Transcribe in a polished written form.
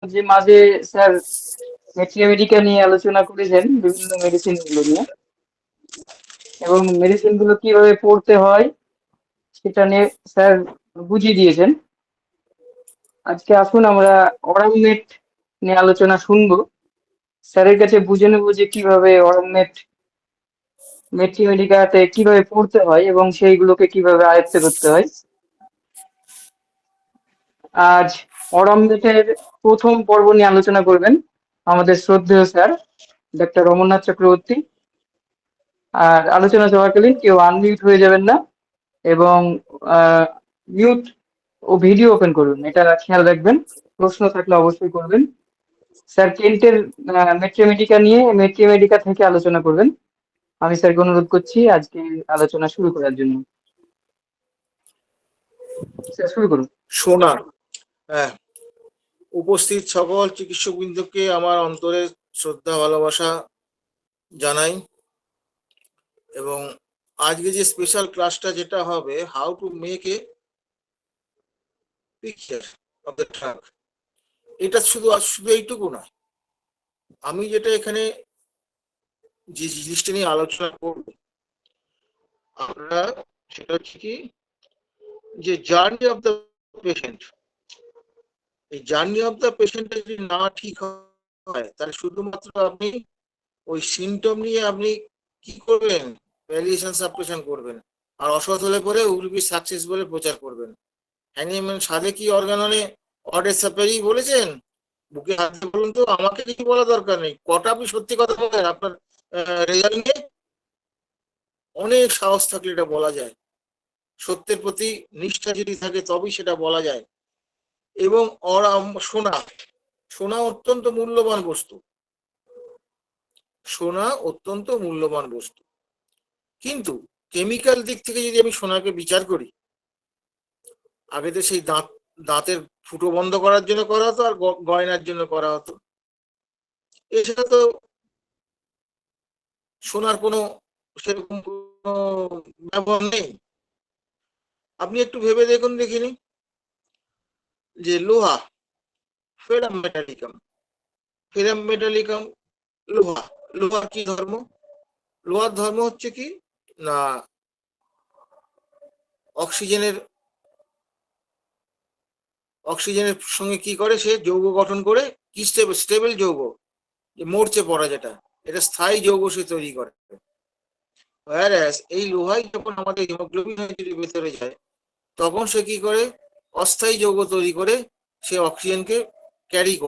যে মাঝে স্যার মেট্রিয়া নিয়ে আলোচনা করেছেন বিভিন্ন মেডিসিন গুলো নিয়ে, এবং মেডিসিন গুলো কিভাবে পড়তে হয় সেটা নিয়ে স্যার বুঝিয়ে দিয়েছেন। আজকে আসুন আমরা অরামনেট নিয়ে আলোচনা শুনবো। স্যারের কাছে বুঝে নেবো যে কিভাবে অরামনেট মেট্রিমেডিকাতে কিভাবে পড়তে হয় এবং সেইগুলোকে কিভাবে আয়ত্ত করতে হয়। আজ অরামনেটের প্রথম পর্ব নিয়ে আলোচনা করবেন আমাদের শ্রদ্ধেয় স্যার ডক্টর অমরনাথ চক্রবর্তী। আর আলোচনা চলাকালীন কেউ আনমিউট হয়ে যাবেন না, এবং মিউট ও ভিডিও ওপেন করবেন, এটা খেয়াল রাখবেন। প্রশ্ন থাকলে অবশ্যই করবেন। স্যার কেন্টের মেট্রিমেডিকা থেকে আলোচনা করবেন। আমি স্যারকে অনুরোধ করছি আজকে আলোচনা শুরু করার জন্য। স্যার শুরু করুন। শোনা, হ্যাঁ, উপস্থিত সকল চিকিৎসকবৃন্দকে আমার অন্তরে শ্রদ্ধা ভালোবাসা জানাই। এবং আজকে যে স্পেশাল ক্লাসটা যেটা হবে, how to make a picture of the trunk, এটা শুধু এইটুকু নয়। আমি যেটা এখানে যে জিনিসটা নিয়ে আলোচনা করব আমরা, সেটা হচ্ছে কি, যে জার্নি অফ দ্য পেশেন্ট। এই জার্নি অফ দ্য পেশেন্টটা যদি না ঠিক হয়, তাহলে শুধুমাত্র আপনি ওই সিমটম নিয়ে আপনি কি করবেন, ভ্যালিয়েশন সাপ্রেশন করবেন, আর অসৎ হলে পরে উইল বি সাকসেস বলে প্রচার করবেন। হ্যানিম্যান সাধে কি অর্গাননে অডে সাপেরি বলেছেন? বুকে হাত দিয়ে বলুন তো, আমাকে কিছু বলা দরকার নেই। কটা আপনি সত্যি কথা বলেন আপনার রেজাল্ট নিয়ে? অনেক সাহস থাকলে এটা বলা যায়। সত্যের প্রতি নিষ্ঠা যদি থাকে তবেই সেটা বলা যায়। এবং সোনা, সোনা অত্যন্ত মূল্যবান বস্তু। সোনা অত্যন্ত মূল্যবান বস্তু, কিন্তু কেমিক্যাল দিক থেকে যদি আমি সোনাকে বিচার করি, আগে তো সেই দাঁতের ফুটো বন্ধ করার জন্য করা হতো আর গয়নার জন্য করা হতো। এছাড়া তো সোনার কোনো সেরকম কোনো ব্যবহার নেই। আপনি একটু ভেবে দেখুন দেখিনি, যে লোহা, ফেরাম মেটালিকাম, ফেরাম মেটালিকাম, লোহা, লোহার কি ধর্ম? লোহার ধর্ম হচ্ছে কি না, অক্সিজেনের সঙ্গে কি করে, সে যৌগ গঠন করে, কি স্টেবল যৌগ, মরচে পড়া, যেটা এটা স্থায়ী যৌগ সে তৈরি করে। এই লোহাই যখন আমাদের হিমোগ্লোবিন হয়ে যদি ভেতরে যায়, তখন সে কি করে, অস্থায়ী যৌগ তৈরি করে সে অক্সিজেনকে ক্যারি